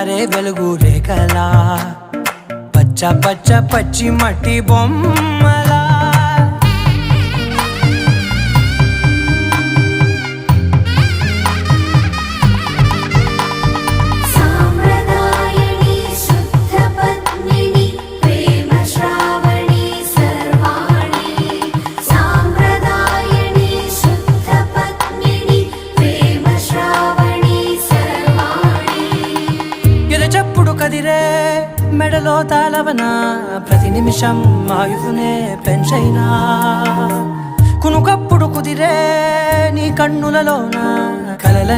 జారే వెలుగు రేఖలా పచ్చ పచ్చ పచ్చి మట్టి బొమ్మలా చెప్పుడు కదిరే మెడలో తాళవన ప్రతి నిమిషం ఆయుధునే పెంచైనా కునుకప్పుడు కుదిరే నీ కన్నులలోన కలల